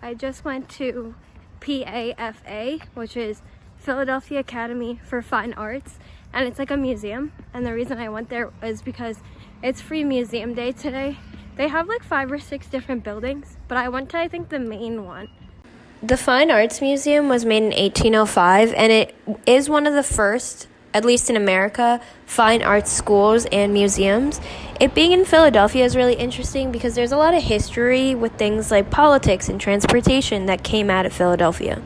I just went to PAFA, which is Philadelphia Academy for Fine Arts, and it's like a museum. And the reason I went there is because it's free museum day today. They have like 5 or 6 different buildings, but I went to, I think, the main one. The Fine Arts Museum was made in 1805, and it is one of the first, at least in America, fine arts schools and museums. It being in Philadelphia is really interesting because there's a lot of history with things like politics and transportation that came out of Philadelphia.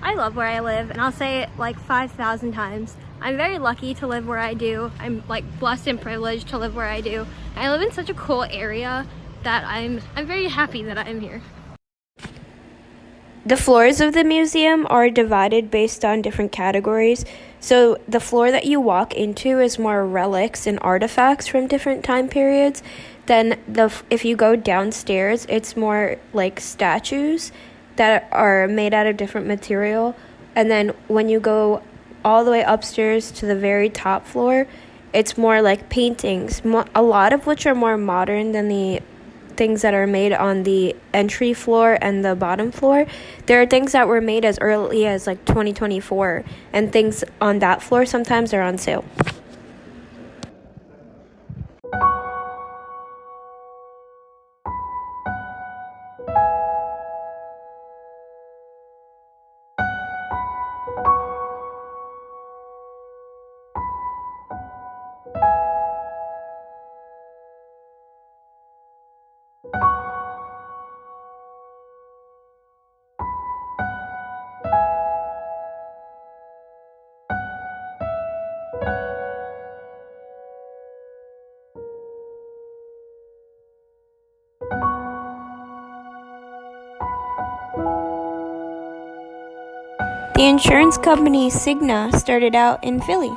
I love where I live, and I'll say it like 5,000 times. I'm very lucky to live where I do. I'm like blessed and privileged to live where I do. I live in such a cool area that I'm very happy that I'm here. The floors of the museum are divided based on different categories. So the floor that you walk into is more relics and artifacts from different time periods. Then if you go downstairs, it's more like statues that are made out of different material. And then when you go all the way upstairs to the very top floor, it's more like paintings, a lot of which are more modern than the things that are made on the entry floor and the bottom floor. There are things that were made as early as like 2024, and things on that floor sometimes are on sale. The insurance company Cigna started out in Philly.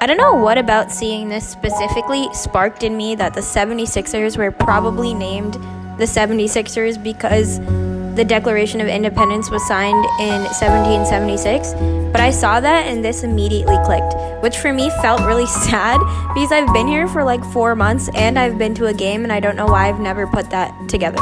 I don't know what about seeing this specifically sparked in me that the 76ers were probably named the 76ers because the Declaration of Independence was signed in 1776. But I saw that and this immediately clicked, which for me felt really sad because I've been here for like 4 months and I've been to a game, and I don't know why I've never put that together.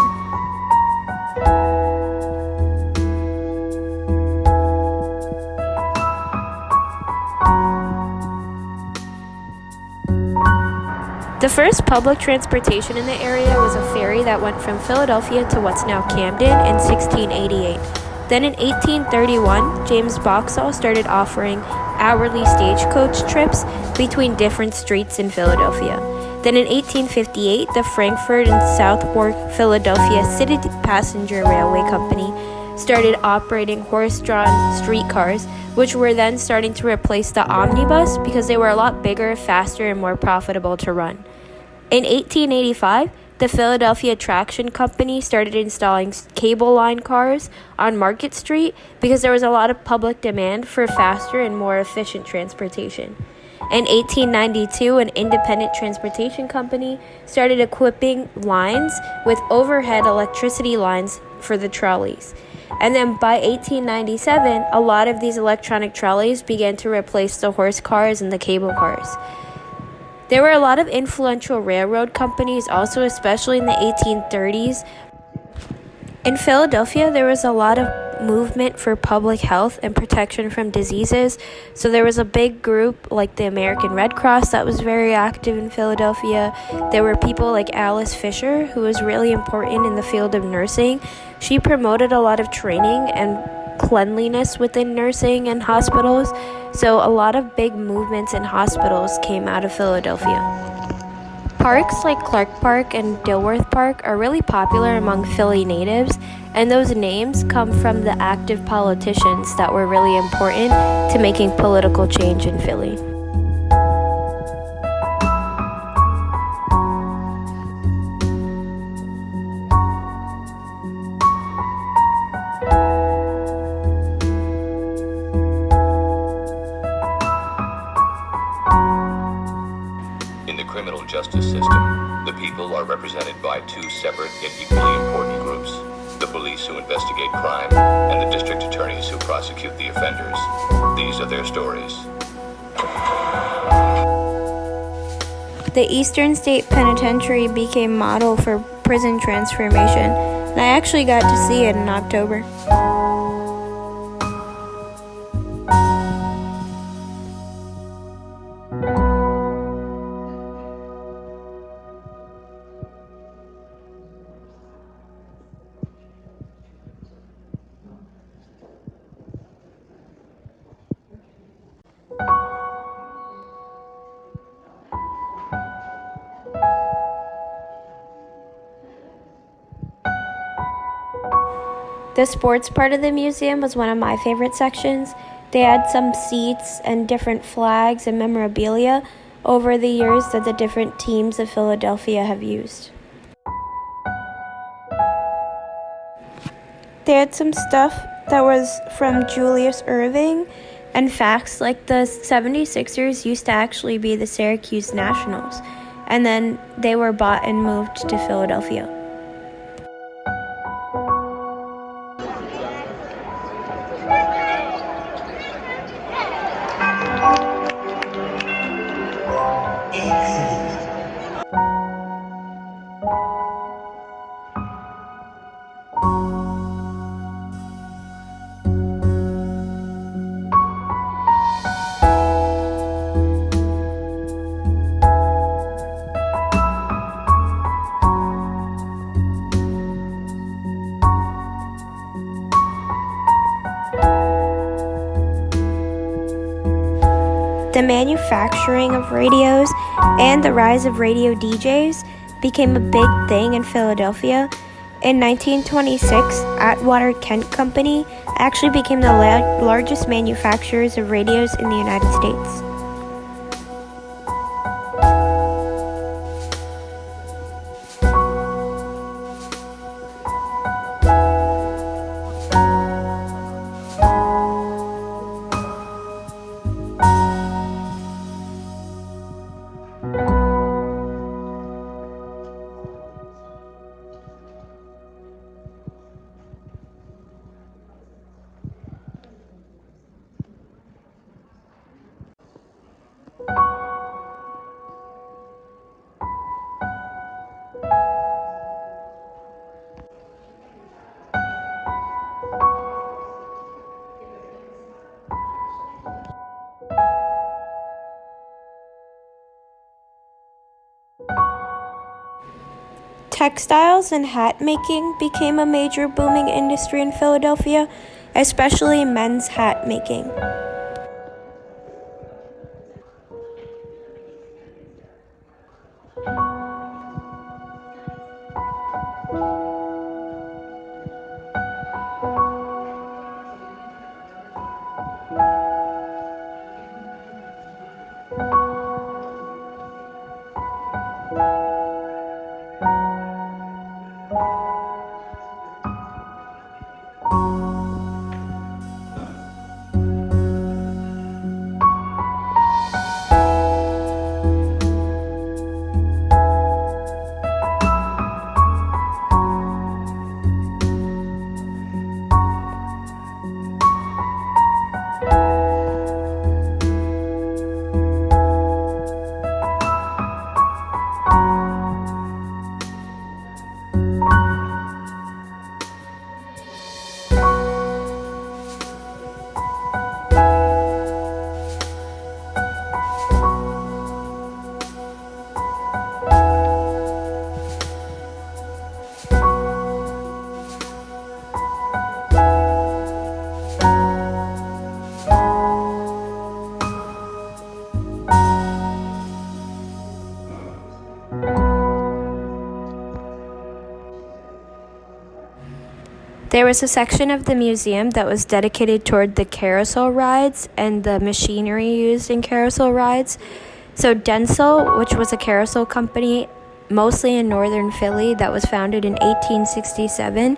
The first public transportation in the area was a ferry that went from Philadelphia to what's now Camden in 1688. Then in 1831, James Boxall started offering hourly stagecoach trips between different streets in Philadelphia. Then in 1858, the Frankfort and Southwark Philadelphia City Passenger Railway Company started operating horse-drawn streetcars, which were then starting to replace the omnibus because they were a lot bigger, faster, and more profitable to run. In 1885, the Philadelphia Traction Company started installing cable line cars on Market Street because there was a lot of public demand for faster and more efficient transportation. In 1892, an independent transportation company started equipping lines with overhead electricity lines for the trolleys. And then by 1897, a lot of these electronic trolleys began to replace the horse cars and the cable cars. There were a lot of influential railroad companies also, especially in the 1830s. In Philadelphia, there was a lot of movement for public health and protection from diseases. So there was a big group like the American Red Cross that was very active in Philadelphia. There were people like Alice Fisher, who was really important in the field of nursing. She promoted a lot of training and cleanliness within nursing and hospitals. So a lot of big movements in hospitals came out of Philadelphia. Parks like Clark Park and Dilworth Park are really popular among Philly natives, and those names come from the active politicians that were really important to making political change in Philly. In the criminal justice system, the people are represented by 2 separate yet equally important groups: the police who investigate crime and the district attorneys who prosecute the offenders. These are their stories. The Eastern State Penitentiary became model for prison transformation, and I actually got to see it in October. The sports part of the museum was one of my favorite sections. They had some seats and different flags and memorabilia over the years that the different teams of Philadelphia have used. They had some stuff that was from Julius Erving, and facts like the 76ers used to actually be the Syracuse Nationals, and then they were bought and moved to Philadelphia. The manufacturing of radios and the rise of radio DJs became a big thing in Philadelphia. In 1926, Atwater Kent Company actually became the largest manufacturers of radios in the United States. Textiles and hat making became a major booming industry in Philadelphia, especially men's hat making. There was a section of the museum that was dedicated toward the carousel rides and the machinery used in carousel rides. So Denzel, which was a carousel company mostly in northern Philly that was founded in 1867,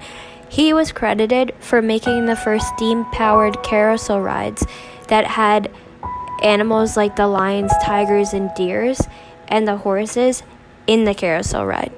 he was credited for making the first steam-powered carousel rides that had animals like the lions, tigers, and deers, and the horses in the carousel ride.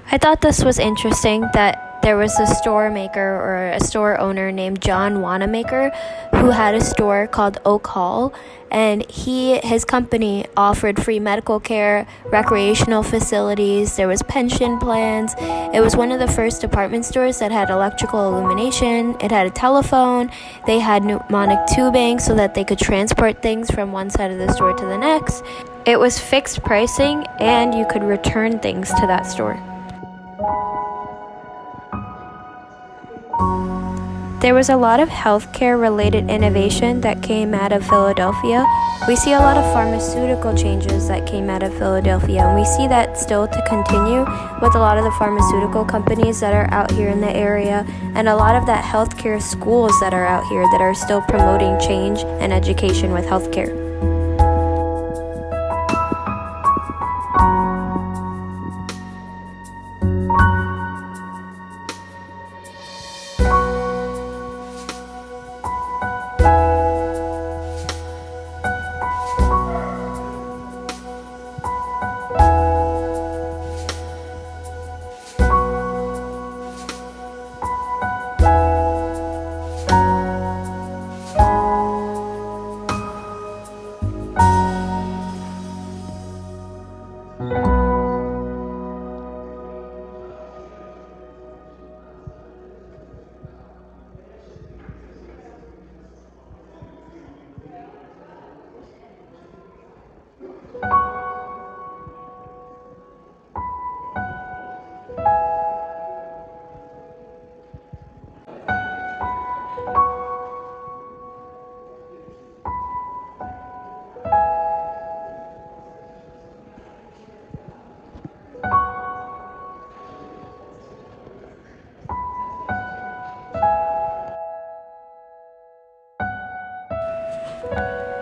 I thought this was interesting that there was a store maker or a store owner named John Wanamaker who had a store called Oak Hall, and his company offered free medical care, recreational facilities, there was pension plans. It was one of the first department stores that had electrical illumination, it had a telephone, they had pneumonic tubing so that they could transport things from one side of the store to the next. It was fixed pricing, and you could return things to that store. There was a lot of healthcare related innovation that came out of Philadelphia. We see a lot of pharmaceutical changes that came out of Philadelphia, and we see that still to continue with a lot of the pharmaceutical companies that are out here in the area, and a lot of that healthcare schools that are out here that are still promoting change and education with healthcare.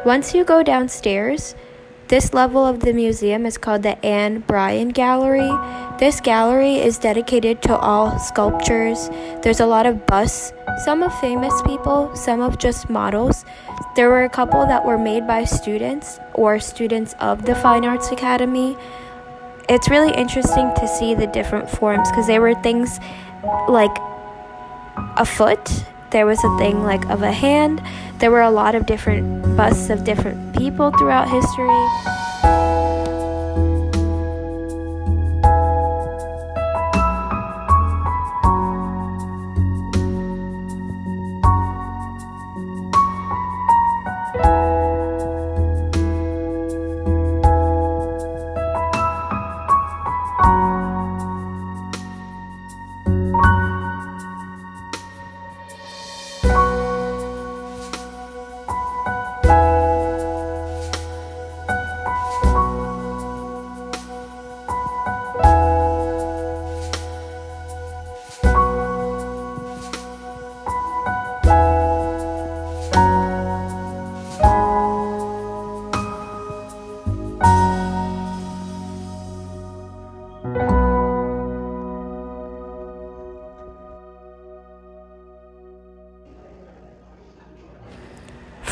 Once you go downstairs, this level of the museum is called the Anne Bryan Gallery. This gallery is dedicated to all sculptures. There's a lot of busts, some of famous people, some of just models. There were a couple that were made by students or students of the Fine Arts Academy. It's really interesting to see the different forms because there were things like a foot. There was a thing like of a hand. There were a lot of different busts of different people throughout history.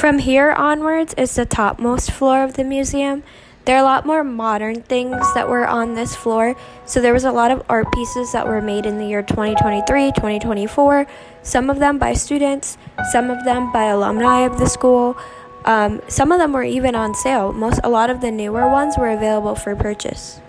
From here onwards is the topmost floor of the museum. There are a lot more modern things that were on this floor. So there was a lot of art pieces that were made in the year 2023, 2024. Some of them by students, some of them by alumni of the school. Some of them were even on sale. A lot of the newer ones were available for purchase.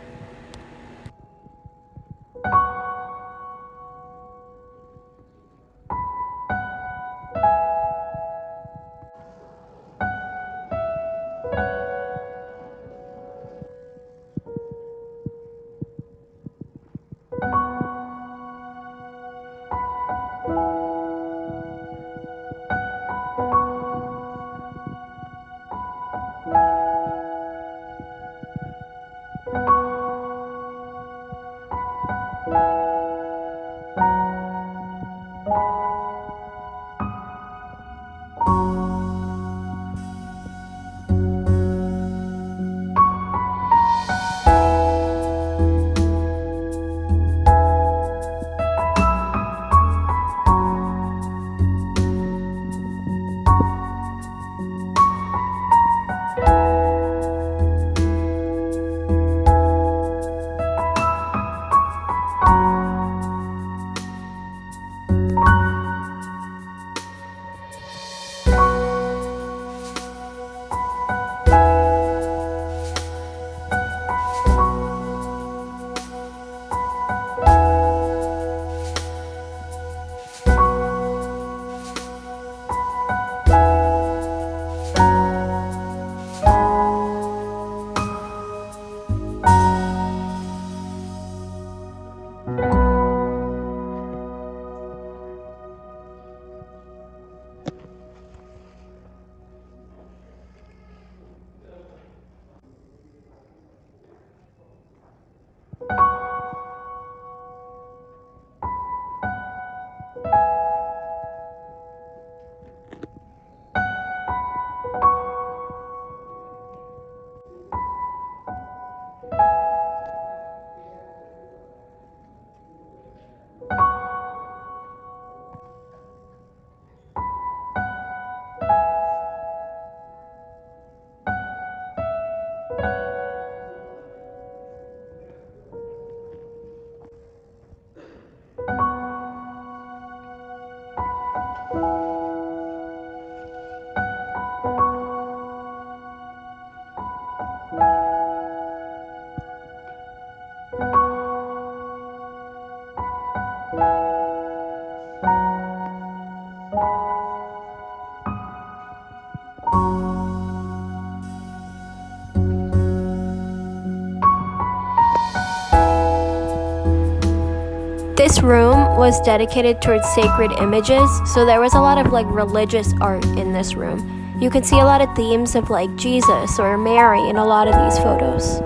This room was dedicated towards sacred images, so there was a lot of religious art in this room. You can see a lot of themes of Jesus or Mary in a lot of these photos.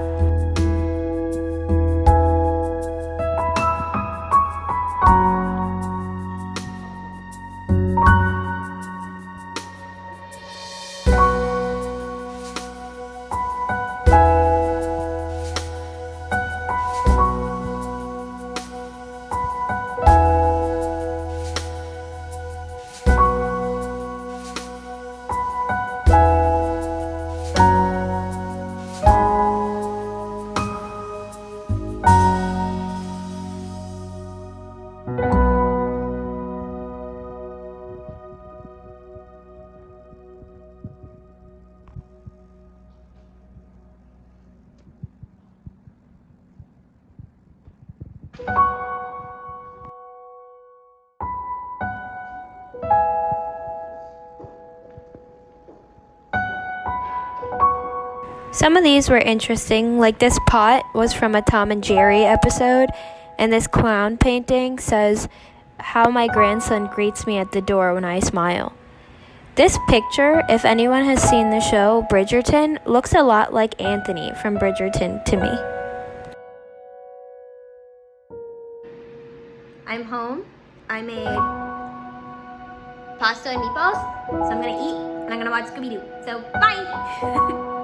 Some of these were interesting, like this pot was from a Tom and Jerry episode, and this clown painting says, "How my grandson greets me at the door when I smile." This picture, if anyone has seen the show Bridgerton, looks a lot like Anthony from Bridgerton to me. I'm home. I made pasta and meatballs, so I'm gonna eat and I'm gonna watch Scooby-Doo. So, bye!